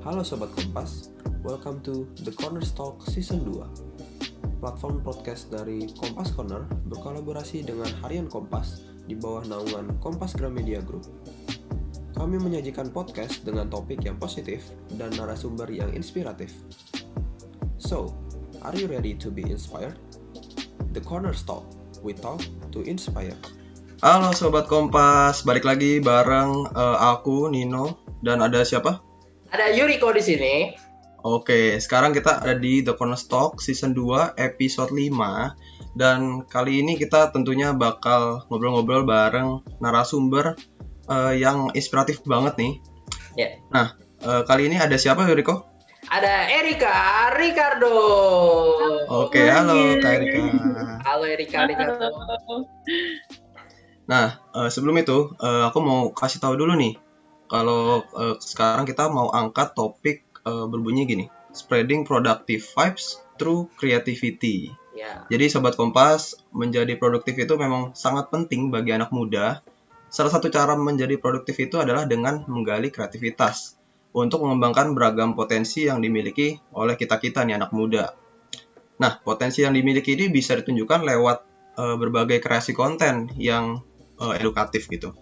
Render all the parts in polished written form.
Halo Sobat Kompas, welcome to The Corner Talk Season 2. Platform podcast dari Kompas Corner berkolaborasi dengan Harian Kompas di bawah naungan Kompas Gramedia Group. Kami menyajikan podcast dengan topik yang positif dan narasumber yang inspiratif. So, are you ready to be inspired? The Corner Talk, we talk to inspire. Halo Sobat Kompas, balik lagi bareng aku, Nino, dan ada siapa? Ada Yuriko di sini. Oke, sekarang kita ada di The Corner Talk Season 2 episode 5. Dan kali ini kita tentunya bakal ngobrol-ngobrol bareng narasumber yang inspiratif banget nih. Ya. Nah, kali ini ada siapa Yuriko? Ada Erika Ricardo. Oke, halo Kak Erika. Halo Erika Ricardo. Nah, sebelum itu aku mau kasih tahu dulu nih. Kalau sekarang kita mau angkat topik berbunyi gini, spreading productive vibes through creativity. Ya. Jadi Sobat Kompas, menjadi produktif itu memang sangat penting bagi anak muda. Salah satu cara menjadi produktif itu adalah dengan menggali kreativitas untuk mengembangkan beragam potensi yang dimiliki oleh kita-kita nih anak muda. Nah, potensi yang dimiliki ini bisa ditunjukkan lewat berbagai kreasi konten yang edukatif gitu.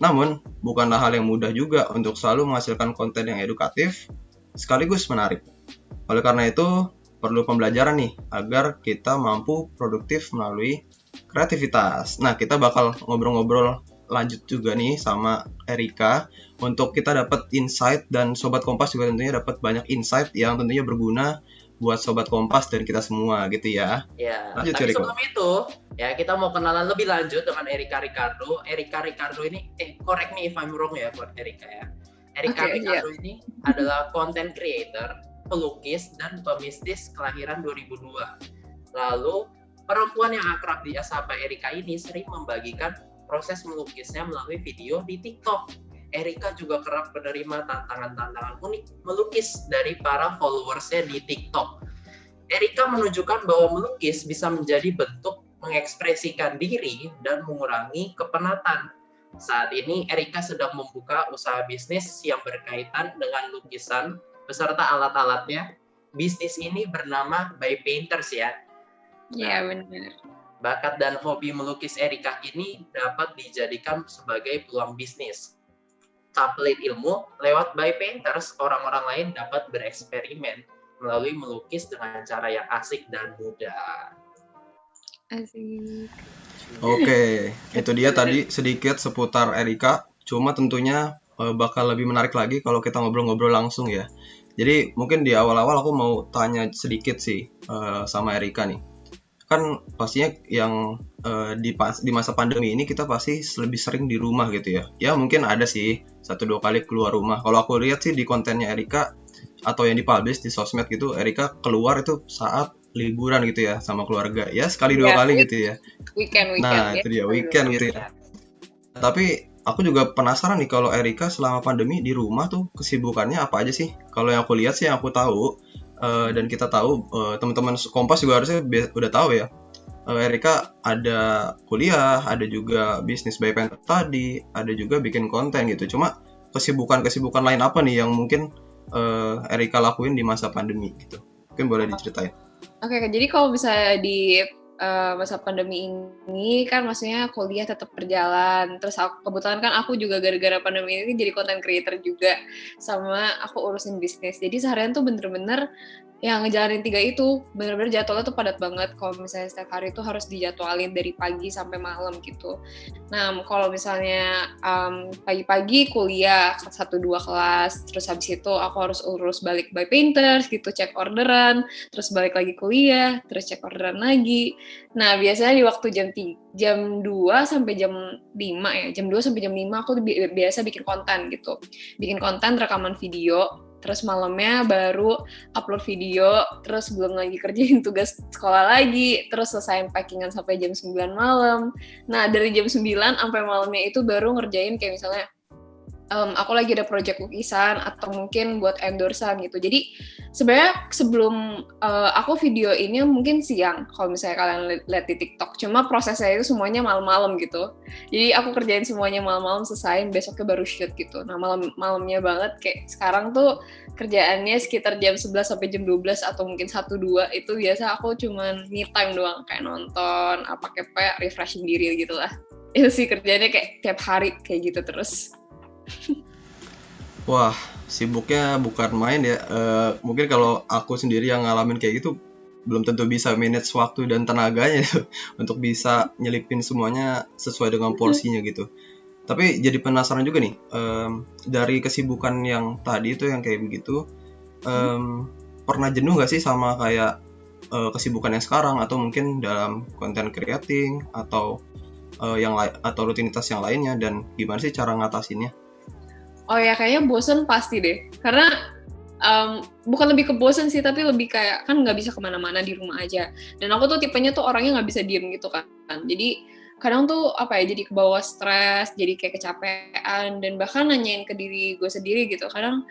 Namun, bukanlah hal yang mudah juga untuk selalu menghasilkan konten yang edukatif sekaligus menarik. Oleh karena itu, perlu pembelajaran nih agar kita mampu produktif melalui kreativitas. Nah, kita bakal ngobrol-ngobrol lanjut juga nih sama Erika untuk kita dapat insight, dan Sobat Kompas juga tentunya dapat banyak insight yang tentunya berguna buat Sobat Kompas dan kita semua gitu ya. Ya. Lanjut, Tapi Eriko. sebelum itu, ya kita mau kenalan lebih lanjut dengan Erika Ricardo. Erika Ricardo ini, correct me if I'm wrong ya buat Erika ya. Erika Ricardo ini adalah content creator, pelukis, dan pebisnis kelahiran 2002. Lalu, perempuan yang akrab disapa Erika ini sering membagikan proses melukisnya melalui video di TikTok. Erika juga kerap menerima tantangan-tantangan unik melukis dari para followersnya di TikTok. Erika menunjukkan bahwa melukis bisa menjadi bentuk mengekspresikan diri dan mengurangi kepenatan. Saat ini Erika sedang membuka usaha bisnis yang berkaitan dengan lukisan beserta alat-alatnya. Bisnis ini bernama By Painters ya. Iya, benar. Bakat dan hobi melukis Erika ini dapat dijadikan sebagai peluang bisnis. Saplit ilmu, lewat By Painters, orang-orang lain dapat bereksperimen melalui melukis dengan cara yang asik dan mudah. Asik. Oke, itu dia tadi sedikit seputar Erika. Cuma tentunya bakal lebih menarik lagi kalau kita ngobrol-ngobrol langsung ya. Jadi mungkin di awal-awal aku mau tanya sedikit sih sama Erika nih. Kan pastinya yang di masa pandemi ini kita pasti lebih sering di rumah gitu ya. Ya mungkin ada sih 1-2 kali keluar rumah. Kalau aku lihat sih di kontennya Erika atau yang dipublish di sosmed gitu, Erika keluar itu saat liburan gitu ya sama keluarga. Ya sekali 2 kali gitu ya. Weekend Nah, itu dia weekend gitu ya. Tapi aku juga penasaran nih kalau Erika selama pandemi di rumah tuh kesibukannya apa aja sih? Kalau yang aku lihat sih, yang aku tahu dan kita tahu, teman-teman Kompas juga harusnya udah tahu ya. Erika ada kuliah, ada juga bisnis by Painter tadi, ada juga bikin konten gitu. Cuma kesibukan lain apa nih yang mungkin Erika lakuin di masa pandemi gitu? Mungkin boleh diceritain. Oke, jadi kalau misalnya di masa pandemi ini kan maksudnya kuliah tetap berjalan. Terus kebetulan kan aku juga gara-gara pandemi ini jadi content creator juga, sama aku urusin bisnis. Jadi seharian tuh bener-bener yang ngejalanin 3 itu, bener-bener jadwalnya tuh padat banget. Kalau misalnya setiap hari tuh harus dijadwalin dari pagi sampai malam gitu. Nah, kalau misalnya pagi-pagi kuliah 1-2 kelas, terus habis itu aku harus urus balik By Painters gitu, cek orderan, terus balik lagi kuliah, terus cek orderan lagi. Nah, biasanya di waktu jam 2 sampai jam 5 ya, jam 2 sampai jam 5 aku biasa bikin konten gitu. Bikin konten, rekaman video, terus malamnya baru upload video, terus belum lagi kerjain tugas sekolah lagi, terus selesaiin packingan sampai jam 9 malam. Nah, dari jam 9 sampai malamnya itu baru ngerjain kayak misalnya aku lagi ada project lukisan atau mungkin buat endorsean gitu. Jadi sebenarnya sebelum aku video ini mungkin siang kalau misalnya kalian lihat di TikTok. Cuma prosesnya itu semuanya malam-malam gitu. Jadi aku kerjain semuanya malam-malam, selesai, besoknya baru shoot gitu. Nah malamnya banget kayak sekarang tuh kerjaannya sekitar jam 11 sampai jam 12 atau mungkin 1-2 itu biasa aku cuman me time doang, kayak nonton, kayak refreshing diri gitu lah. Itu sih kerjanya kayak tiap hari kayak gitu terus. Wah, sibuknya bukan main ya. Mungkin kalau aku sendiri yang ngalamin kayak gitu, belum tentu bisa manage waktu dan tenaganya itu untuk bisa nyelipin semuanya sesuai dengan porsinya gitu. Tapi jadi penasaran juga nih, dari kesibukan yang tadi itu yang kayak begitu, pernah jenuh nggak sih sama kayak kesibukan yang sekarang atau mungkin dalam content creating atau atau rutinitas yang lainnya, dan gimana sih cara ngatasinnya? Oh ya, kayaknya bosen pasti deh. Karena bukan lebih ke bosen sih, tapi lebih kayak kan nggak bisa kemana-mana, di rumah aja. Dan aku tuh tipenya tuh orangnya nggak bisa diem gitu kan. Jadi kadang tuh jadi kebawa stres, jadi kayak kecapean, dan bahkan nanyain ke diri gue sendiri gitu. Kadang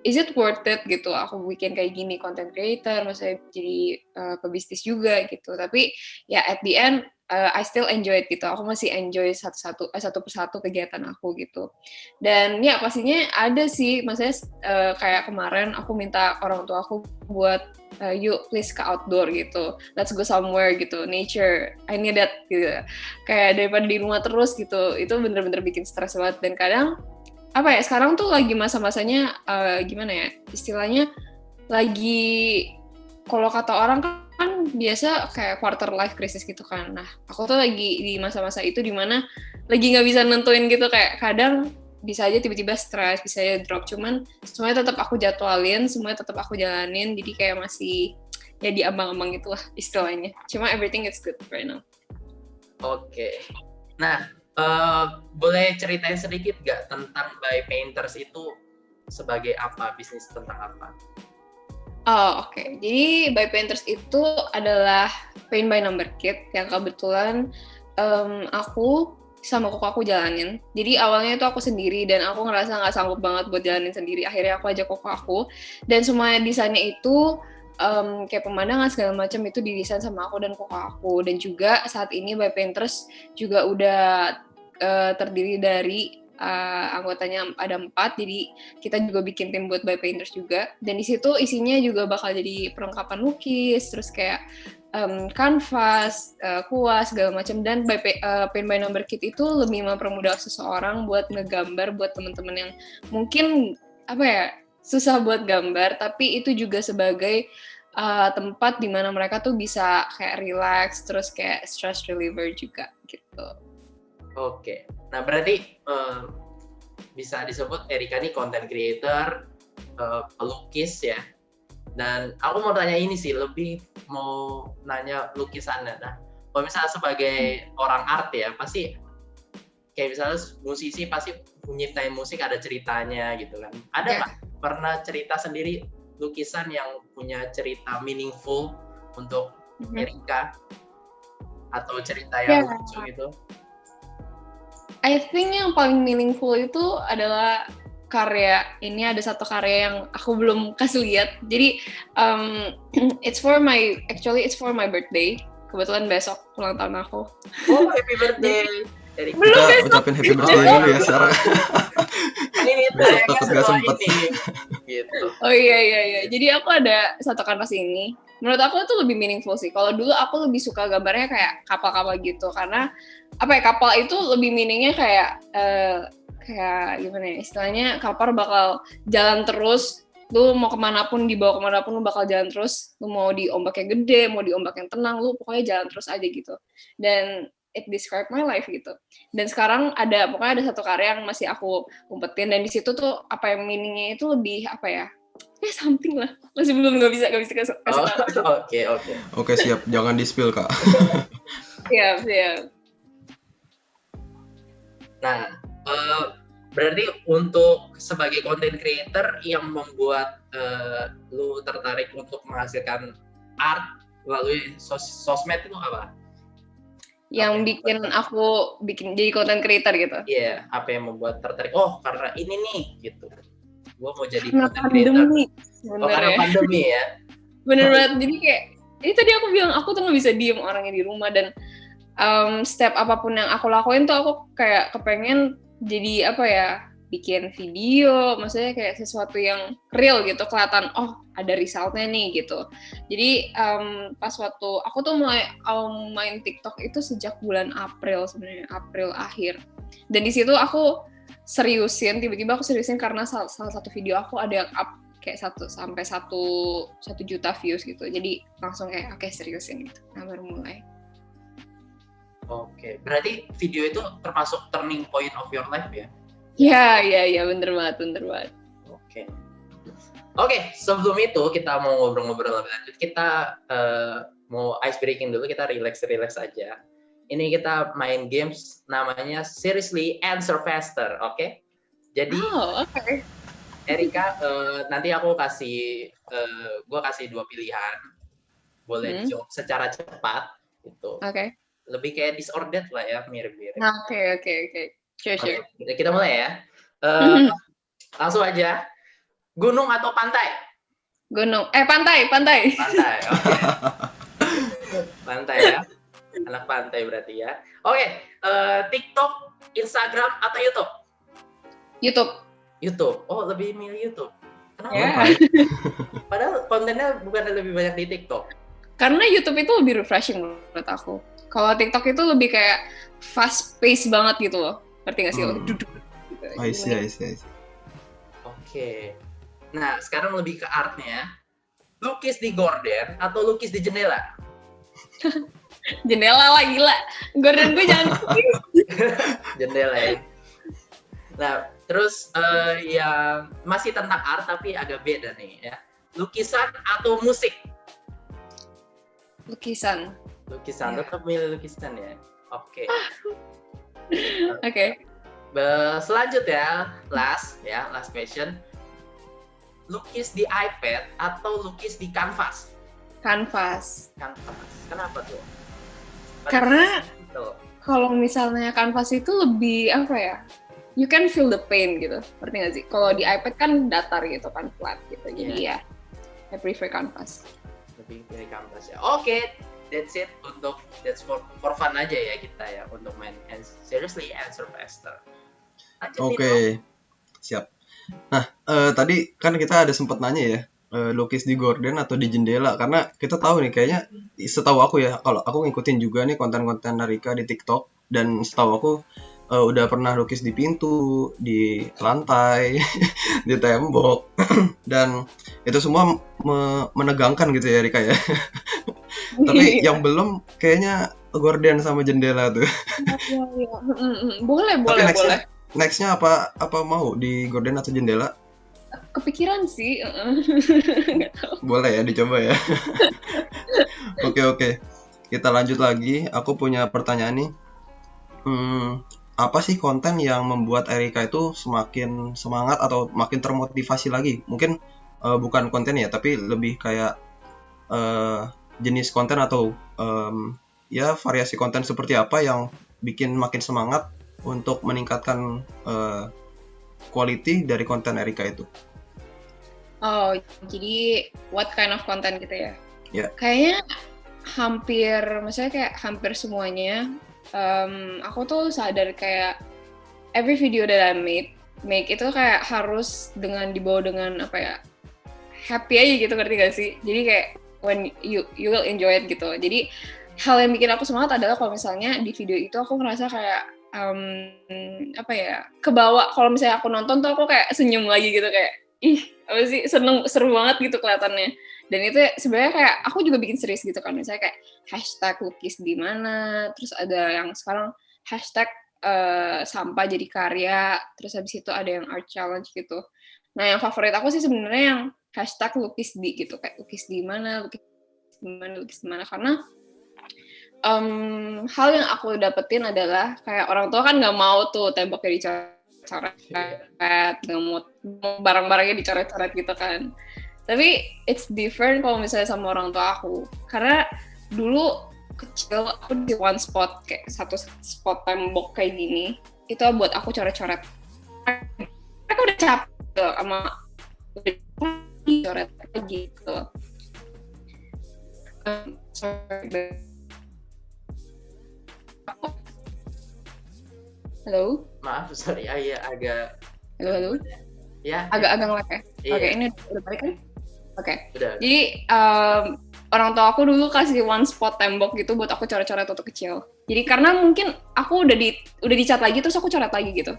is it worth it gitu aku bikin kayak gini, content creator, maksudnya jadi pebisnis juga gitu. Tapi ya at the end I still enjoy it gitu. Aku masih enjoy satu persatu kegiatan aku gitu. Dan ya pastinya ada sih, maksudnya kayak kemarin aku minta orang tua aku buat yuk please ke outdoor gitu. Let's go somewhere gitu, nature. I need that gitu. Kayak daripada di rumah terus gitu. Itu bener-bener bikin stres banget. Dan kadang sekarang tuh lagi masa-masanya gimana ya istilahnya, lagi kalau kata orang kan biasa kayak quarter life crisis gitu kan. Nah aku tuh lagi di masa-masa itu dimana lagi nggak bisa nentuin gitu, kayak kadang bisa aja tiba-tiba stres, bisa aja drop, cuman semuanya tetap aku jadwalin, semuanya tetap aku jalanin, jadi kayak masih ya di ambang-ambang gitulah istilahnya. Cuma everything is good right now. Oke. Nah, boleh ceritain sedikit nggak tentang By Painters itu sebagai apa, bisnis tentang apa? Oh, oke. Jadi By Painters itu adalah Paint by Number Kit yang kebetulan aku sama koko aku jalanin. Jadi awalnya itu aku sendiri dan aku ngerasa nggak sanggup banget buat jalanin sendiri. Akhirnya aku ajak koko aku, dan semua desainnya itu kayak pemandangan segala macam itu didesain sama aku dan koko aku. Dan juga saat ini By Painters juga udah terdiri dari anggotanya ada 4, jadi kita juga bikin tim buat By Painters juga. Dan di situ isinya juga bakal jadi perlengkapan lukis, terus kayak kanvas, kuas, segala macam. Dan Paint by Number Kit itu lebih mempermudah seseorang buat ngegambar buat teman-teman yang mungkin susah buat gambar, tapi itu juga sebagai tempat di mana mereka tuh bisa kayak relax, terus kayak stress reliever juga gitu. Oke, nah berarti bisa disebut Erika nih content creator, pelukis ya. Dan aku mau tanya ini sih, lebih mau nanya lukisannya. Nah, kalau misalnya sebagai orang art ya, pasti kayak misalnya musisi pasti nyiptain musik ada ceritanya gitu kan. Ada nggak pernah cerita sendiri lukisan yang punya cerita meaningful untuk Erika? Atau cerita yang lucu gitu? I think yang paling meaningful itu adalah ada satu karya yang aku belum kasih lihat. Jadi it's for my birthday. Kebetulan besok ulang tahun aku. Oh, happy birthday. Belum kita ucapin happy birthday dulu ya Sarah. Ini takut gak sempet. Gitu. Oh iya. Jadi aku ada satu kanvas ini. Menurut aku itu lebih meaningful sih. Kalau dulu aku lebih suka gambarnya kayak kapal-kapal gitu, karena kapal itu lebih meaningnya kayak gimana ya istilahnya, kapal bakal jalan terus, lu mau kemanapun, dibawa kemanapun lu bakal jalan terus, lu mau di ombak yang gede, mau di ombak yang tenang, lu pokoknya jalan terus aja gitu. Dan it describe my life gitu. Dan sekarang ada satu karya yang masih aku umpetin, dan di situ tuh meaningnya itu lebih something lah, masih belum nggak bisa kasih tahu. Oke, siap, jangan di spill Kak. Siap. Nah, berarti untuk sebagai content creator yang membuat lu tertarik untuk menghasilkan art melalui sosmed itu apa? yang bikin aku jadi content creator gitu. Iya, apa yang membuat tertarik? Oh, karena ini nih gitu. Gua mau jadi Karena content creator. pandemi Karena sebenarnya. pandemi ya. Bener banget. Jadi kayak ini tadi aku bilang aku tuh nggak bisa diem orangnya di rumah, dan step apapun yang aku lakuin tuh aku kayak kepengen jadi apa ya, bikin video, maksudnya kayak sesuatu yang real gitu, kelihatan oh ada resultnya nih gitu. Jadi pas waktu aku tuh mulai main TikTok itu sejak bulan April sebenarnya, April akhir. Dan di situ aku tiba-tiba aku seriusin karena salah satu video aku ada yang up kayak 1 juta views gitu. Jadi langsung kayak oke, seriusin gitu. Nah baru mulai. Oke, berarti video itu termasuk turning point of your life ya? Ya, bener banget. Oke, sebelum itu kita mau ngobrol-ngobrol lebih lanjut. Kita mau ice breaking dulu, kita relax aja. Ini kita main games namanya Seriously Answer Faster, oke? Jadi, oke. Erika, nanti aku kasih 2 pilihan, boleh dijawab secara cepat, gitu. Oke. Lebih kayak disordered lah ya, mirip-mirip. Oke. Sure. Kita mulai ya. Langsung aja. Gunung atau pantai? Gunung. Pantai. Pantai, oke. Pantai ya. Anak pantai berarti ya. Oke, TikTok, Instagram atau YouTube? YouTube. Oh, lebih milih YouTube. Kenapa? Yeah. Padahal kontennya bukan lebih banyak di TikTok. Karena YouTube itu lebih refreshing menurut aku. Kalau TikTok itu lebih kayak fast pace banget gitu loh. Ngerti nggak sih lo? Duduk. Gitu. I see. Oke. Nah, sekarang lebih ke artnya. Lukis di gorden atau lukis di jendela? Jendela lah, gila. Gorden gue jangan lukis. Jendela ya. Nah, terus yang masih tentang art tapi agak beda nih ya. Lukisan atau musik? Lukisan. Tetap milih lukisan ya. Oke. Oke. Selanjutnya, last question. Lukis di iPad atau lukis di kanvas? Kanvas. Kenapa tuh? Karena kalau misalnya kanvas itu lebih apa ya? You can feel the pain gitu. Ngerti nggak sih? Kalau di iPad kan datar gitu kan, flat gitu. Jadi ya, I prefer kanvas. Lebih pilih kanvas ya. Oke, that's it that's for fun aja ya kita ya untuk main Seriously Answer Faster. Oke, siap. Nah, tadi kan kita ada sempat nanya ya, lukis di gorden atau di jendela, karena kita tahu nih kayaknya, setahu aku ya, kalau aku ngikutin juga nih konten-konten Rika di TikTok, dan setahu aku udah pernah lukis di pintu, di lantai, di tembok, dan itu semua menegangkan gitu ya Rika ya. Tapi yang belum kayaknya gorden sama jendela tuh. Boleh. Nextnya apa mau di gorden atau jendela? Kepikiran sih. Nggak tahu. Boleh ya, dicoba ya. Oke. Kita lanjut lagi. Aku punya pertanyaan nih. Apa sih konten yang membuat Erika itu semakin semangat atau makin termotivasi lagi? Mungkin bukan konten ya, tapi lebih kayak jenis konten atau ya variasi konten seperti apa yang bikin makin semangat untuk meningkatkan quality dari konten Erika itu. Oh, jadi what kind of content gitu ya? Yeah. Kayaknya hampir semuanya. Aku tuh sadar kayak every video that I make itu kayak harus dibawa dengan apa ya, happy aja gitu, ngerti gak sih? Jadi kayak when you will enjoy it gitu. Jadi hal yang bikin aku semangat adalah kalau misalnya di video itu aku ngerasa kayak apa ya, kebawa. Kalau misalnya aku nonton tuh aku kayak senyum lagi gitu, kayak apa sih, seru banget gitu kelihatannya. Dan itu sebenarnya kayak aku juga bikin series gitu kan, misalnya kayak hashtag lukis di mana, terus ada yang sekarang hashtag sampah jadi karya, terus habis itu ada yang art challenge gitu. Nah yang favorit aku sih sebenarnya yang hashtag lukis di gitu, kayak lukis di mana, karena hal yang aku dapetin adalah kayak orang tua kan nggak mau tuh temboknya dicoret, nggak mau barang-barangnya dicoret-coret gitu kan. Tapi it's different kalau misalnya sama orang tua aku, karena dulu kecil, aku di one spot, kayak satu spot tembok kayak gini, itu buat aku coret-coret. Mereka udah capek sama coret gitu. Sorry. Halo? Maaf, sorry, ya agak. Halo? Ya. Agak nge-lag ya? Iya. Oke, ini udah balik kan? Oke. Udah. Jadi orang tua aku dulu kasih one spot tembok gitu buat aku coret-coret waktu kecil. Jadi karena mungkin aku udah dicat lagi terus aku coret lagi gitu.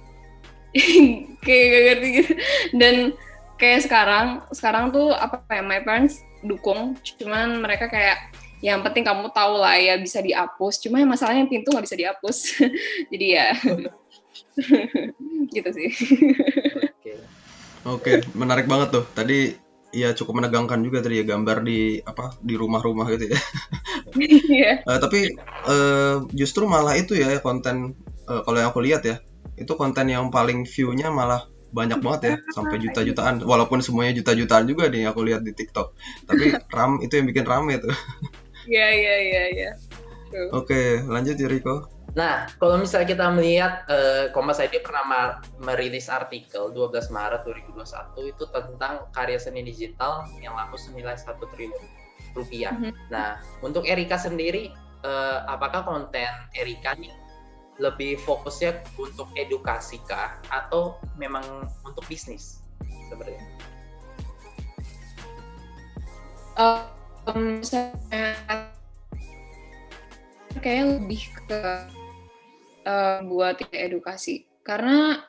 Kayak gak ngerti gitu. Dan kayak sekarang tuh apa ya, my parents dukung, cuman mereka kayak yang penting kamu tahu lah ya bisa dihapus. Cuma yang masalahnya pintu nggak bisa dihapus. Jadi ya gitu sih. Oke, menarik banget tuh. Tadi ya cukup menegangkan juga tadi ya gambar di rumah-rumah gitu ya. Iya. Tapi justru malah itu ya konten kalau yang aku lihat ya, itu konten yang paling view-nya malah banyak banget ya, sampai juta-jutaan. Walaupun semuanya juta-jutaan juga nih aku lihat di TikTok. Tapi itu yang bikin rame tuh. Iya. Oke, lanjut ya Riko. Nah, kalau misalnya kita melihat Kompas ID pernah merilis artikel 12 Maret 2021 itu tentang karya seni digital yang laku senilai 1 triliun rupiah. Nah, untuk Erika sendiri, apakah konten Erika nih lebih fokusnya untuk edukasi kah atau memang untuk bisnis sebenarnya? Kayaknya lebih ke buat edukasi, karena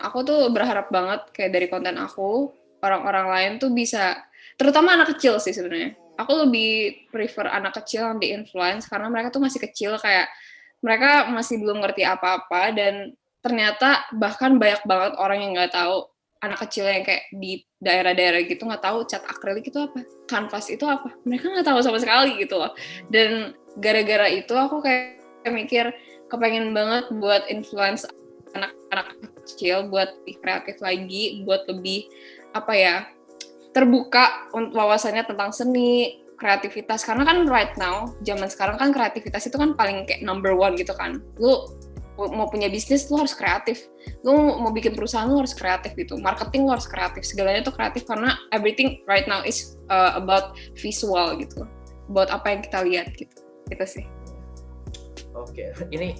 aku tuh berharap banget kayak dari konten aku orang-orang lain tuh bisa, terutama anak kecil sih sebenarnya. Aku lebih prefer anak kecil yang di-influence karena mereka tuh masih kecil, kayak mereka masih belum ngerti apa-apa, dan ternyata bahkan banyak banget orang yang nggak tahu, anak kecil yang kayak di daerah-daerah gitu nggak tahu cat akrilik itu apa, kanvas itu apa, mereka nggak tahu sama sekali gitu loh. Dan gara-gara itu aku kayak mikir kepengen banget buat influence anak-anak kecil buat lebih kreatif lagi, buat lebih terbuka wawasannya tentang seni, kreativitas. Karena kan right now, zaman sekarang kan kreativitas itu kan paling kayak number one gitu kan. Lu mau punya bisnis, lu harus kreatif. Lu mau bikin perusahaan, lu harus kreatif gitu. Marketing, lu harus kreatif. Segalanya tuh kreatif karena everything right now is about visual gitu. About apa yang kita lihat gitu. Gitu sih. Oke, ini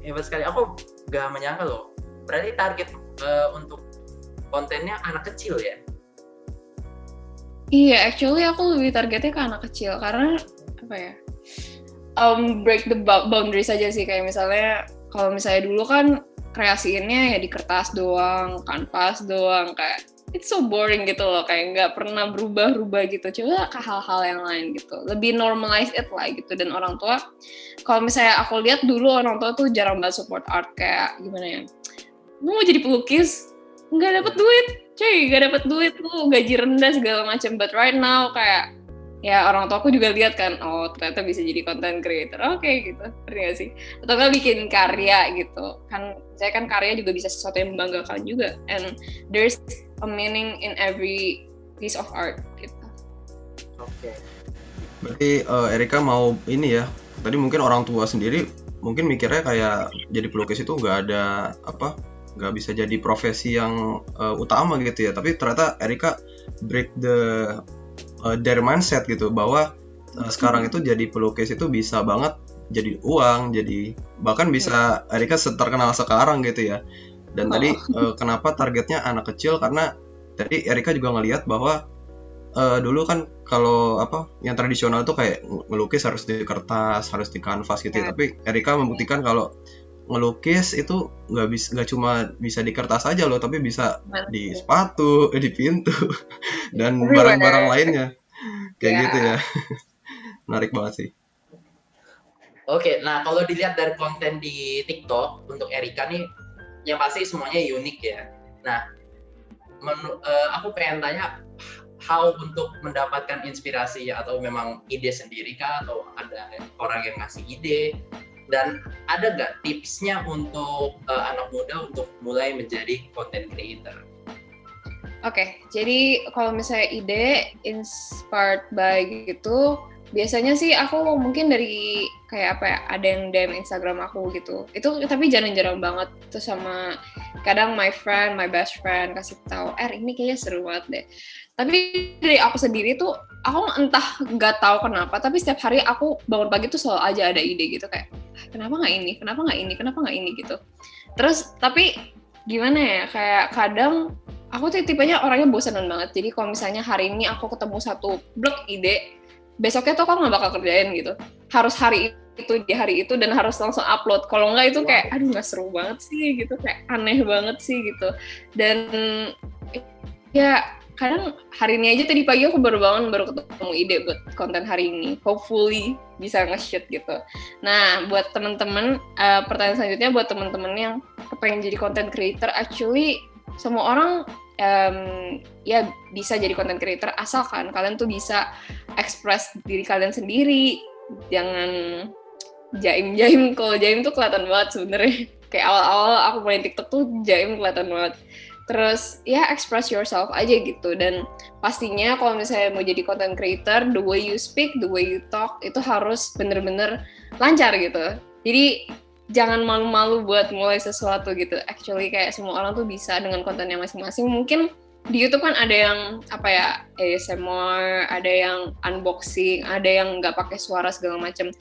hebat sekali. Aku gak menyangka loh. Berarti target untuk kontennya anak kecil ya? Iya, actually aku lebih targetnya ke anak kecil karena break the boundaries aja sih. Kayak misalnya kalau misalnya dulu kan kreasiinnya ya di kertas doang, kanvas doang, kayak it's so boring gitu loh, kayak nggak pernah berubah-ubah gitu. Coba ke hal-hal yang lain gitu, lebih normalize it lah gitu. Dan orang tua, kalau misalnya aku lihat dulu orang tua tuh jarang banget support art, kayak gimana ya, lu mau jadi pelukis nggak dapet duit, cuy, nggak dapet duit, lu gaji rendah segala macam. But right now kayak ya orang tua aku juga lihat kan, oh ternyata bisa jadi content creator, oke gitu, ngerti gak sih? Atau nggak bikin karya gitu kan, saya kan karya juga bisa sesuatu yang membanggakan juga, and there's a meaning in every piece of art gitu. Oke. Berarti Erika mau ini ya, tadi mungkin orang tua sendiri mungkin mikirnya kayak jadi pelukis itu nggak bisa jadi profesi yang utama gitu ya, tapi ternyata Erika break their mindset gitu, bahwa sekarang itu jadi pelukis itu bisa banget jadi uang, jadi bahkan bisa Erika terkenal sekarang gitu ya. Dan tadi kenapa targetnya anak kecil, karena tadi Erika juga ngelihat bahwa dulu kan kalau yang tradisional tuh kayak ngelukis harus di kertas, harus di kanvas gitu ya. Tapi Erika membuktikan kalau ngelukis itu nggak cuma bisa di kertas aja loh, tapi bisa di sepatu, di pintu, dan barang-barang lainnya kayak gitu ya. Menarik banget sih. Oke, nah kalau dilihat dari konten di TikTok untuk Erika nih, yang pasti semuanya unik ya. Nah, aku pengen tanya, how untuk mendapatkan inspirasi atau memang ide sendiri kah, atau ada orang yang ngasih ide? Dan ada nggak tipsnya untuk anak muda untuk mulai menjadi content creator? Oke, jadi kalau misalnya ide inspired by gitu, Biasanya sih aku mungkin dari kayak apa ya, ada yang DM Instagram aku gitu. Itu tapi jarang-jarang banget. Terus sama kadang my best friend kasih tahu, ini kayaknya seru banget deh. Tapi dari aku sendiri tuh, aku entah nggak tahu kenapa, tapi setiap hari aku bangun pagi tuh selalu aja ada ide gitu kayak, kenapa nggak ini, kenapa nggak ini gitu. Terus tapi gimana ya, kayak kadang aku tuh tipenya orangnya bosanan banget. Jadi kalau misalnya hari ini aku ketemu satu blok ide, besoknya tuh aku nggak bakal kerjain gitu. Harus hari itu di hari itu dan harus langsung upload. Kalau nggak itu kayak, aduh nggak seru banget sih gitu, kayak aneh banget sih gitu. Dan ya kadang hari ini aja tadi pagi aku baru bangun, baru ketemu ide buat konten hari ini. Hopefully bisa nge-shoot gitu. Nah, buat teman-teman, pertanyaan selanjutnya buat teman-teman yang pengen jadi content creator, actually semua orang ya bisa jadi content creator asalkan kalian tuh bisa express diri kalian sendiri, jangan jaim-jaim. Kalau jaim tuh kelihatan banget sebenarnya. Kayak awal-awal aku main TikTok tuh jaim kelihatan banget. Terus ya express yourself aja gitu, dan pastinya kalau misalnya mau jadi content creator, the way you speak, the way you talk itu harus bener-bener lancar gitu. Jadi jangan malu-malu buat mulai sesuatu gitu. Actually kayak semua orang tuh bisa dengan kontennya masing-masing. Mungkin di YouTube kan ada yang apa ya, ASMR, ada yang unboxing, ada yang nggak pakai suara segala macam.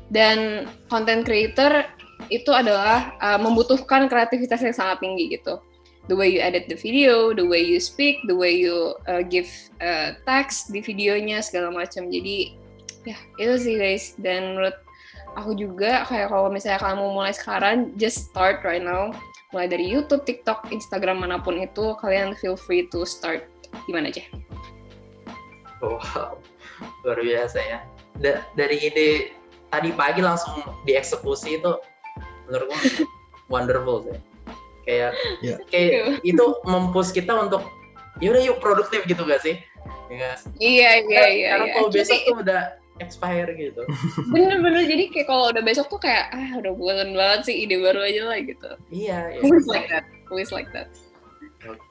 Dan content creator itu adalah membutuhkan kreativitas yang sangat tinggi gitu. The way you edit the video, the way you speak, the way you give text di videonya segala macam. Jadi ya itu sih guys. Dan menurut aku juga kayak kalau misalnya kamu mulai sekarang, just start right now. Mulai dari YouTube, TikTok, Instagram, manapun itu, kalian feel free to start gimana aja. Wow, luar biasa ya. Dari ide tadi pagi langsung dieksekusi itu menurutku wonderful sih. Kayak itu mempush kita untuk yaudah yuk produktif gitu gak sih? Iya. Karena kalau besok tuh udah expire gitu. Bener-bener, jadi kayak kalau udah besok tuh kayak udah bosan banget sih, ide baru aja lah gitu. Iya. Always like that.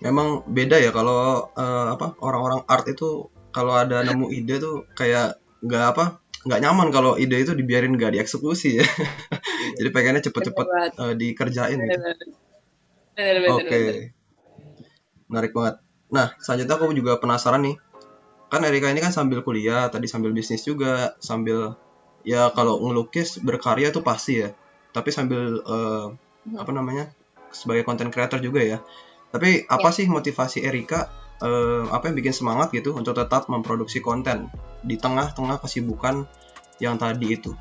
Memang beda ya kalau orang-orang art itu kalau ada nemu ide tuh kayak nggak nyaman kalau ide itu dibiarin nggak dieksekusi ya. Jadi pengennya cepet-cepet dikerjain gitu. Oke. Menarik banget. Nah, selanjutnya aku juga penasaran nih. Kan Erika ini kan sambil kuliah, tadi sambil bisnis juga, sambil ya kalau ngelukis berkarya tuh pasti ya. Tapi sambil sebagai content creator juga ya. Tapi apa sih motivasi Erika? Apa yang bikin semangat gitu untuk tetap memproduksi konten di tengah-tengah kesibukan yang tadi itu?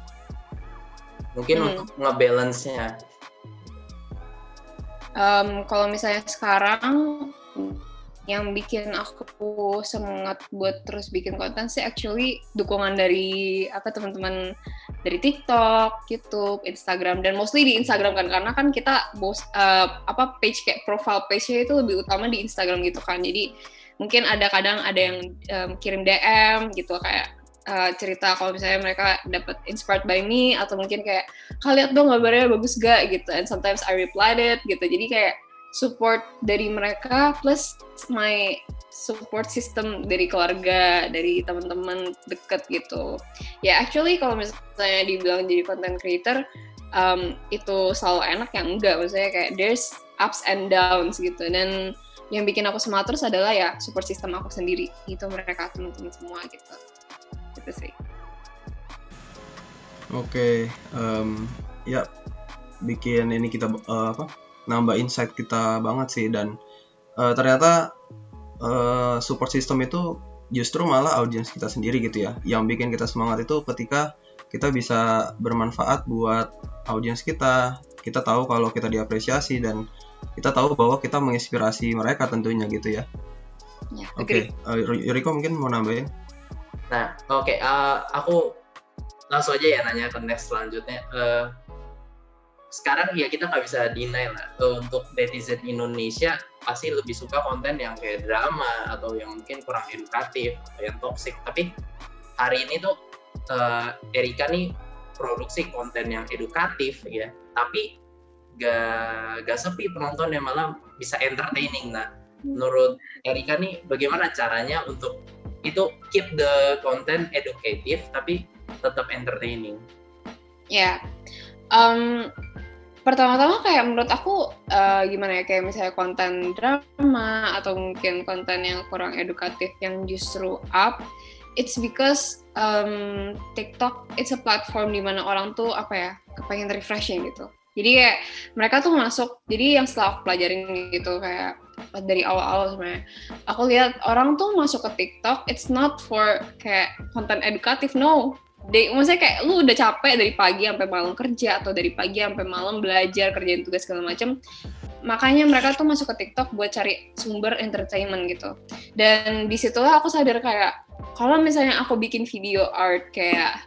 Mungkin untuk ngebalance-nya. Kalau misalnya sekarang yang bikin aku semangat buat terus bikin konten sih actually dukungan dari teman-teman dari TikTok, YouTube, Instagram, dan mostly di Instagram kan, karena kan kita page kayak profile page-nya itu lebih utama di Instagram gitu kan. Jadi mungkin kadang ada yang kirim DM gitu kayak cerita kalau misalnya mereka dapat inspired by me, atau mungkin kayak lihat dong gambarnya bagus gak gitu, and sometimes I replied it gitu. Jadi kayak support dari mereka plus my support system dari keluarga, dari teman-teman deket gitu. Ya actually kalau misalnya dibilang jadi content creator itu selalu enak ya enggak, maksudnya kayak there's ups and downs gitu. Dan yang bikin aku semangat terus adalah ya support system aku sendiri, itu mereka teman-teman semua gitu. Gitu sih. Oke, ya bikin ini kita nambah insight kita banget sih, dan ternyata support system itu justru malah audiens kita sendiri gitu ya. Yang bikin kita semangat itu ketika kita bisa bermanfaat buat audiens kita. Kita tahu kalau kita diapresiasi dan kita tahu bahwa kita menginspirasi mereka tentunya gitu ya. Oke, Yuriko mungkin mau nambahin? Nah, aku langsung aja ya nanya ke next selanjutnya. Sekarang ya kita nggak bisa deny lah, untuk netizen Indonesia pasti lebih suka konten yang kayak drama atau yang mungkin kurang edukatif atau yang toxic. Tapi hari ini tuh Erika nih produksi konten yang edukatif ya, tapi gak sepi penontonnya, malah bisa entertaining. Nah, menurut Erika nih bagaimana caranya untuk itu keep the content educative tapi tetap entertaining. Ya, pertama-tama kayak menurut aku gimana ya, kayak misalnya konten drama atau mungkin konten yang kurang edukatif yang justru up, it's because TikTok it's a platform di mana orang tuh apa ya, kepengen refreshing gitu. Jadi kayak mereka tuh masuk, jadi yang setelah aku pelajarin gitu kayak dari awal-awal sebenarnya, aku lihat orang tuh masuk ke TikTok, it's not for kayak konten edukatif, no. Maksudnya kayak lu udah capek dari pagi sampai malam kerja atau dari pagi sampai malam belajar, kerjain tugas segala macam. Makanya mereka tuh masuk ke TikTok buat cari sumber entertainment gitu. Dan disitulah aku sadar kayak kalau misalnya aku bikin video art kayak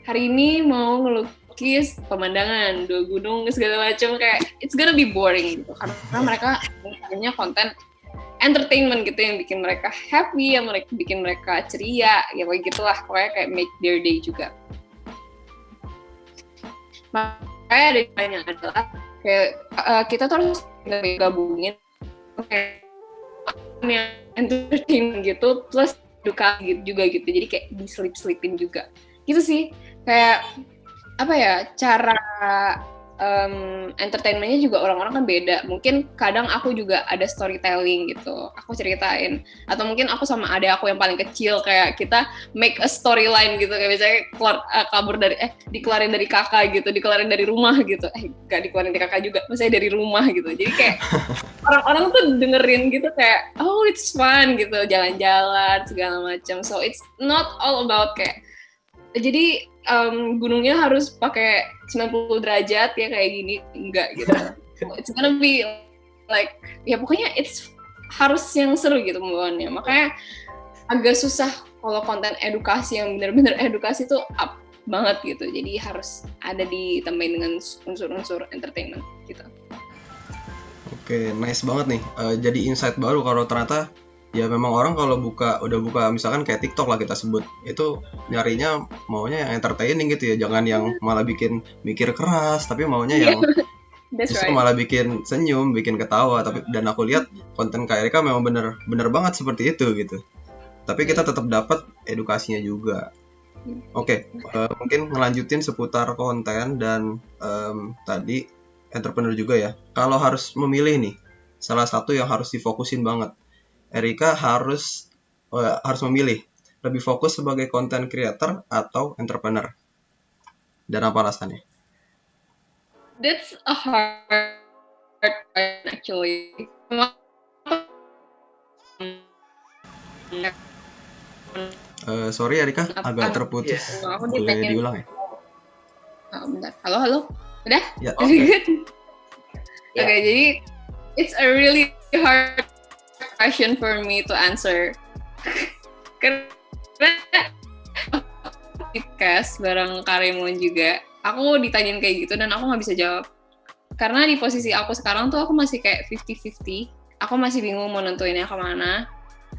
hari ini mau ngelukis pemandangan, 2 gunung segala macam, kayak it's gonna be boring gitu. Karena mereka punya konten entertainment gitu yang bikin mereka happy, yang bikin mereka ceria, ya kayak gitulah, pokoknya kayak make their day juga. Makanya ada yang adalah kayak kita tuh harus gabungin kayak yang entertainment gitu plus edukasi juga gitu, jadi kayak diselip-selipin juga gitu sih. Kayak apa ya, cara entertainment-nya juga orang-orang kan beda. Mungkin kadang aku juga ada storytelling gitu, aku ceritain, atau mungkin aku sama adik aku yang paling kecil kayak kita make a storyline gitu, kayak misalnya dikeluarin dari kakak gitu, dikeluarin dari rumah gitu, gak dikeluarin dari kakak juga, misalnya dari rumah gitu. Jadi kayak orang-orang tuh dengerin gitu kayak oh it's fun gitu, jalan-jalan segala macam. So it's not all about kayak jadi gunungnya harus pakai 90 derajat ya kayak gini, enggak gitu. It's gonna be like ya pokoknya it's harus yang seru gitu pembawaannya. Makanya agak susah kalau konten edukasi yang benar-benar edukasi tuh up banget gitu. Jadi harus ada ditambahin dengan unsur-unsur entertainment gitu. Oke, nice banget nih. Jadi insight baru kalau ternyata ya memang orang kalau udah buka misalkan kayak TikTok lah kita sebut, itu nyarinya maunya yang entertaining gitu ya, jangan yang malah bikin mikir keras, tapi maunya yang justru malah bikin senyum, bikin ketawa. Dan aku lihat konten Kak Erika memang bener banget seperti itu gitu. Tapi kita tetap dapat edukasinya juga. Oke, mungkin ngelanjutin seputar konten dan tadi entrepreneur juga ya. Kalau harus memilih nih, salah satu yang harus difokusin banget, Erika harus memilih lebih fokus sebagai content creator atau entrepreneur. Dan apa alasannya? That's a hard question actually. Sorry Erika, agak terputus. Boleh diulang ya? Bentar. Halo? Udah? Ya, oke. Oke, jadi it's a really hard question for me to answer. Karena podcast bareng Karimon juga, aku ditanyain kayak gitu dan aku nggak bisa jawab. Karena di posisi aku sekarang tuh aku masih kayak 50-50. Aku masih bingung mau nentuinnya kemana.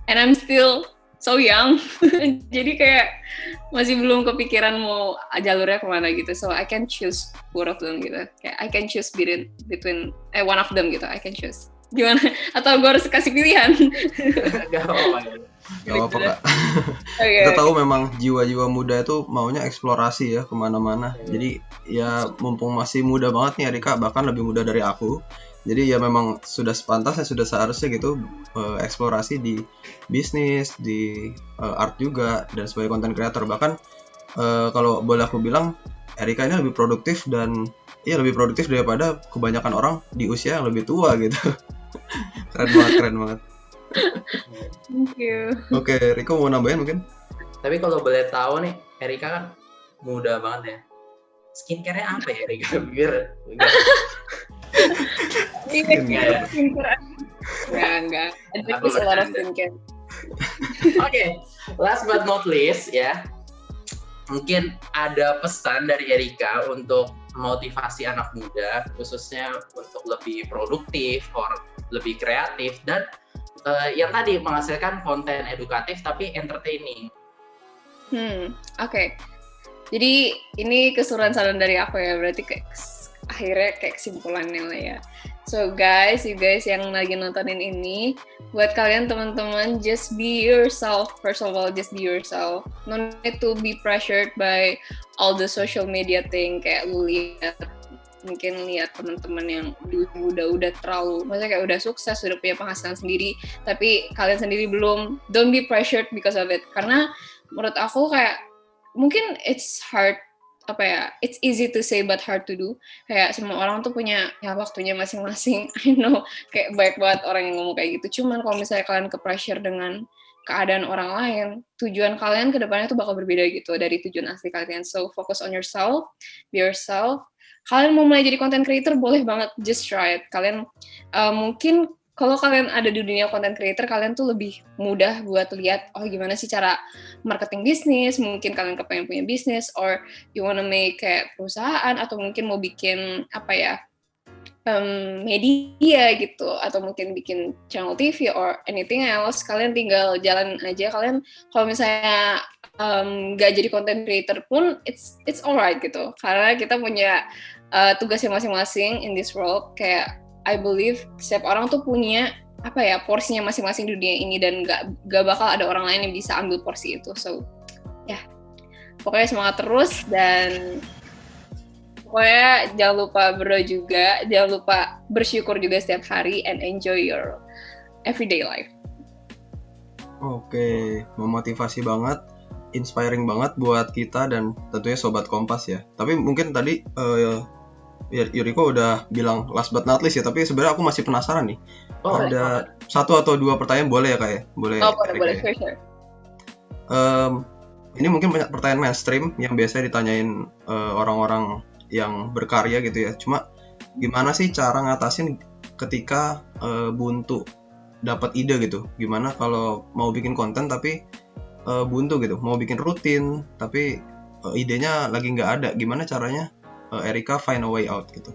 And I'm still so young. Jadi kayak masih belum kepikiran mau jalurnya kemana gitu. So I can choose both of them gitu. Kayak I can choose between one of them gitu. I can choose. Gimana? Atau gue harus kasih pilihan? Gak apa-apa. Gak apa-apa Kak. Kita tahu memang jiwa-jiwa muda itu maunya eksplorasi ya kemana-mana. Jadi ya mumpung masih muda banget nih Erika, bahkan lebih muda dari aku. Jadi ya memang sudah sepantasnya, sudah seharusnya gitu eksplorasi di bisnis, di art juga, dan sebagai content creator. Bahkan kalau boleh aku bilang, Erika ini lebih produktif dan lebih produktif daripada kebanyakan orang di usia yang lebih tua gitu. Keren banget. Thank you. Oke, Riko mau nambahin mungkin? Tapi kalau boleh tahu nih, Erika kan muda banget ya. Skincare-nya apa ya Erika? Biar Enggak. Ada selara skincare. Oke, last but not least ya. Mungkin ada pesan dari Erika untuk motivasi anak muda, khususnya untuk lebih produktif, or lebih kreatif, dan yang tadi menghasilkan konten edukatif tapi entertaining. Oke. Jadi ini keseruan saran dari aku ya, berarti kayak akhirnya kayak kesimpulannya lah ya. So guys, you guys yang lagi nontonin ini, buat kalian teman-teman, just be yourself. First of all, just be yourself. No need to be pressured by all the social media thing. Kayak lu mungkin lihat teman-teman yang udah terlalu, maksudnya kayak udah sukses, udah punya penghasilan sendiri, tapi kalian sendiri belum. Don't be pressured because of it. Karena menurut aku kayak mungkin it's hard, it's easy to say but hard to do. Kayak semua orang tuh punya ya waktunya masing-masing. I know kayak baik banget orang yang ngomong kayak gitu. Cuman kalau misalnya kalian ke pressure dengan keadaan orang lain, tujuan kalian ke depannya tuh bakal berbeda gitu dari tujuan asli kalian. So focus on yourself, be yourself. Kalian mau mulai jadi content creator boleh banget, just try it. Kalian mungkin kalau kalian ada di dunia content creator, kalian tuh lebih mudah buat lihat, oh gimana sih cara marketing bisnis, mungkin kalian kepengen punya bisnis, or you wanna make kayak perusahaan, atau mungkin mau bikin media gitu, atau mungkin bikin channel TV or anything else. Kalian tinggal jalan aja. Kalian kalau misalnya nggak jadi content creator pun it's alright gitu, karena kita punya tugasnya masing-masing in this world. Kayak I believe setiap orang tuh punya porsinya masing-masing di dunia ini, dan gak bakal ada orang lain yang bisa ambil porsi itu. So pokoknya semangat terus, dan pokoknya jangan lupa berdoa juga, jangan lupa bersyukur juga setiap hari, and enjoy your everyday life. Oke, memotivasi banget, inspiring banget buat kita dan tentunya Sobat Kompas ya. Tapi mungkin tadi Yuriko udah bilang last but not least ya, tapi sebenarnya aku masih penasaran nih. Ada satu atau dua pertanyaan boleh ya Kak ya? Boleh. Boleh, sure. Ini mungkin banyak pertanyaan mainstream yang biasa ditanyain orang-orang yang berkarya gitu ya. Cuma gimana sih cara ngatasin ketika buntu dapat ide gitu? Gimana kalau mau bikin konten tapi buntu gitu, mau bikin rutin tapi idenya lagi nggak ada? Gimana caranya Erika find a way out gitu?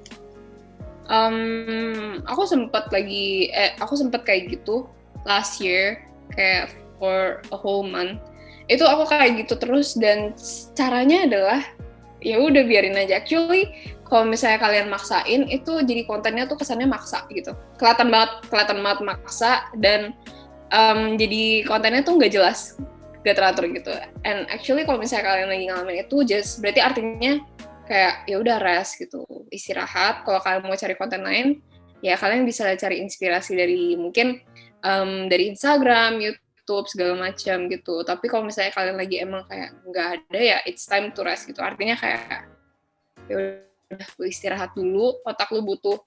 Aku sempat kayak gitu last year, kayak for a whole month. Itu aku kayak gitu terus, dan caranya adalah ya udah biarin aja. Actually, kalau misalnya kalian maksain, itu jadi kontennya tuh kesannya maksa gitu. Kelihatan banget maksa, dan jadi kontennya tuh nggak jelas, nggak teratur gitu. And actually kalau misalnya kalian lagi ngalamin itu, just berarti artinya kayak ya udah rest gitu, istirahat. Kalau kalian mau cari konten lain, ya kalian bisa cari inspirasi dari mungkin dari Instagram, YouTube, segala macam gitu. Tapi kalau misalnya kalian lagi emang kayak nggak ada, ya it's time to rest gitu. Artinya kayak ya udah, lu istirahat dulu. Otak lu butuh,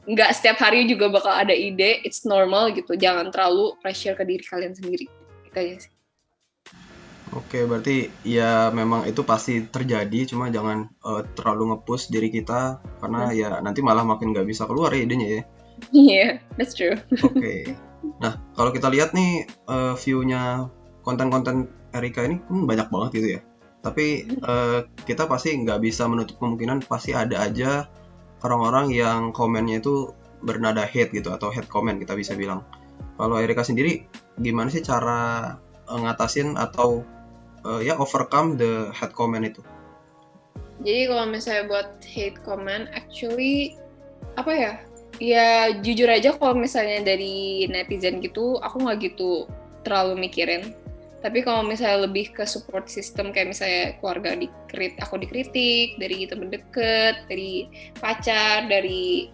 nggak setiap hari juga bakal ada ide. It's normal gitu. Jangan terlalu pressure ke diri kalian sendiri. Gitu aja sih. Oke, berarti ya memang itu pasti terjadi, cuma jangan terlalu nge-push diri kita, karena ya nanti malah makin nggak bisa keluar ya idenya ya. Yeah, that's true. Oke. Nah, kalau kita lihat nih view-nya konten-konten Erika ini banyak banget gitu ya. Tapi kita pasti nggak bisa menutup kemungkinan pasti ada aja orang-orang yang komennya itu bernada hate gitu, atau hate comment kita bisa bilang. Kalau Erika sendiri gimana sih cara ngatasin atau overcome the hate comment itu? Jadi kalau misalnya buat hate comment, actually ya jujur aja kalau misalnya dari netizen gitu, aku nggak gitu terlalu mikirin. Tapi kalau misalnya lebih ke support system, kayak misalnya keluarga aku dikritik, dari temen deket, dari pacar, dari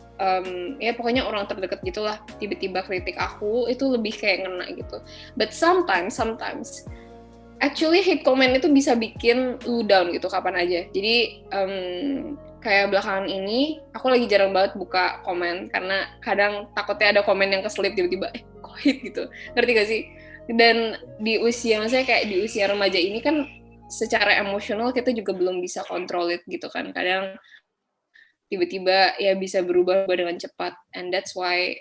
ya pokoknya orang terdekat gitulah, tiba-tiba kritik aku, itu lebih kayak ngena gitu. But sometimes actually hate comment itu bisa bikin lu down gitu kapan aja. Jadi kayak belakangan ini aku lagi jarang banget buka komen, karena kadang takutnya ada komen yang keselip tiba-tiba kok hate gitu, ngerti gak sih? Dan maksudnya kayak di usia remaja ini kan secara emosional kita juga belum bisa kontrol it gitu kan, kadang tiba-tiba ya bisa berubah dengan cepat, and that's why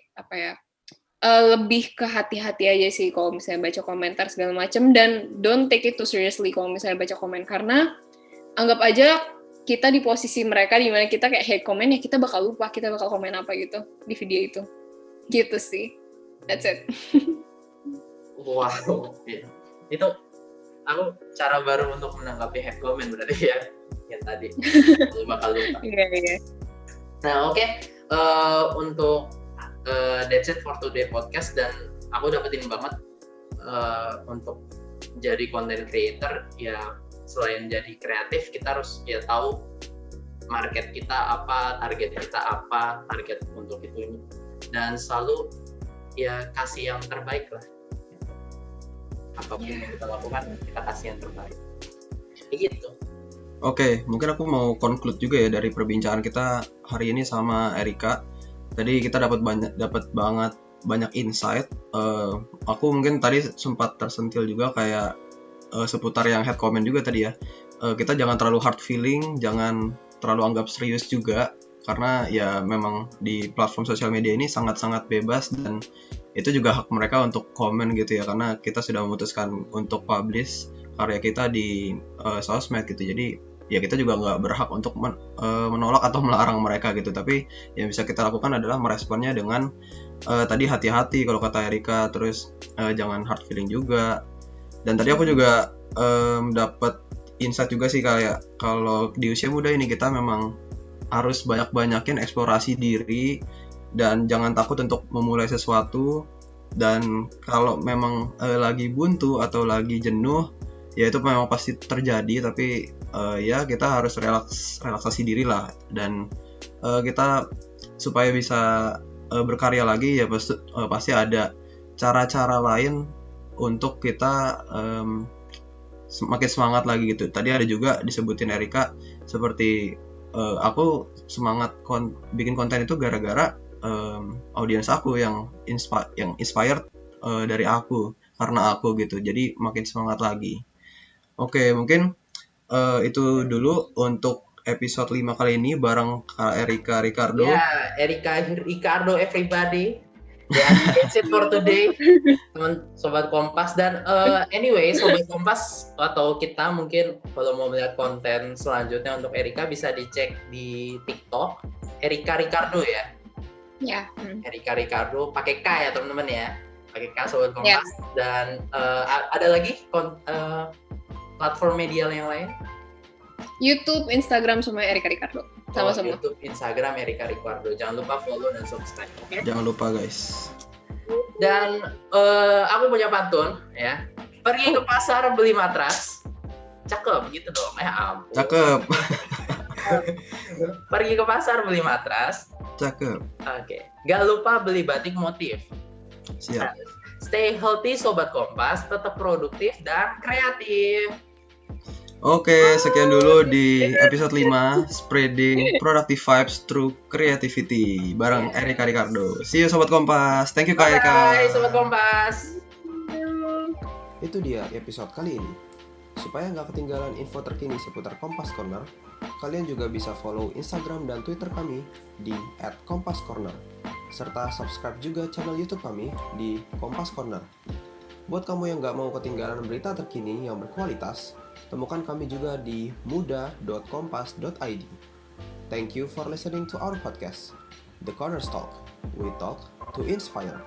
lebih ke hati-hati aja sih kalau misalnya baca komentar segala macam, dan don't take it too seriously kalau misalnya baca komen, karena anggap aja kita di posisi mereka di mana kita kayak hate comment, ya kita bakal lupa kita bakal komen apa gitu di video itu. Gitu sih. That's it. Wow. Itu aku cara baru untuk menanggapi hate comment berarti ya, yang tadi bakal lupa. Iya. Nah, oke. Untuk That's it for today podcast, dan aku dapetin banget untuk jadi content creator ya, selain jadi kreatif kita harus ya tahu market kita apa, target kita apa, target untuk itu ini, dan selalu ya kasih yang terbaik lah. Apapun yang kita lakukan kita kasih yang terbaik. Kayak gitu. Oke, mungkin aku mau conclude juga ya dari perbincangan kita hari ini sama Erika. Tadi kita dapat banget banyak insight. Aku mungkin tadi sempat tersentil juga kayak seputar yang head comment juga tadi ya. Kita jangan terlalu hard feeling, jangan terlalu anggap serius juga, karena ya memang di platform sosial media ini sangat-sangat bebas, dan itu juga hak mereka untuk komen gitu ya, karena kita sudah memutuskan untuk publish karya kita di sosmed gitu. Jadi ya kita juga nggak berhak untuk menolak atau melarang mereka gitu, tapi yang bisa kita lakukan adalah meresponnya dengan tadi hati-hati kalau kata Erika, terus jangan hard feeling juga. Dan tadi aku juga dapat insight juga sih, kayak kalau di usia muda ini kita memang harus banyakin eksplorasi diri dan jangan takut untuk memulai sesuatu. Dan kalau memang lagi buntu atau lagi jenuh, ya itu memang pasti terjadi, tapi ya kita harus relaksasi diri lah, dan kita supaya bisa berkarya lagi ya pasti ada cara-cara lain untuk kita makin semangat lagi gitu. Tadi ada juga disebutin Erika seperti aku semangat bikin konten itu gara-gara audiens aku yang inspired dari aku, karena aku gitu, jadi makin semangat lagi. Oke, mungkin itu dulu untuk episode 5 kali ini bareng Kak Erika Ricardo. Ya, Erika Ricardo everybody. Ya, that's it for today, teman Sobat Kompas. Dan anyway, Sobat Kompas atau kita mungkin kalau mau melihat konten selanjutnya untuk Erika bisa dicek di TikTok Erika Ricardo ya. Ya. Erika Ricardo pakai K ya teman-teman ya, pakai K Sobat Kompas. Yeah. Dan ada lagi platform media yang lain? YouTube, Instagram, sama Erika Ricardo. Sama-sama. YouTube, Instagram Erika Ricardo. Jangan lupa follow dan subscribe. Okay? Jangan lupa guys. Dan aku punya pantun ya. Pergi ke pasar beli matras. Cakep gitu dong. Ampun. Cakep. Pergi ke pasar beli matras. Cakep. Oke. Gak lupa beli batik motif. Siap. Stay healthy Sobat Kompas, tetap produktif dan kreatif. Oke, sekian dulu di episode 5 Spreading Productive Vibes Through Creativity bareng Erika Ricardo. See you Sobat Kompas. Thank you Kak Erika. Bye Sobat Kompas. Itu dia episode kali ini. Supaya nggak ketinggalan info terkini seputar Kompas Corner, kalian juga bisa follow Instagram dan Twitter kami di @kompascorner, serta subscribe juga channel YouTube kami di Kompas Corner. Buat kamu yang nggak mau ketinggalan berita terkini yang berkualitas, temukan kami juga di muda.kompas.id. Thank you for listening to our podcast, The Corner Talk. We talk to inspire.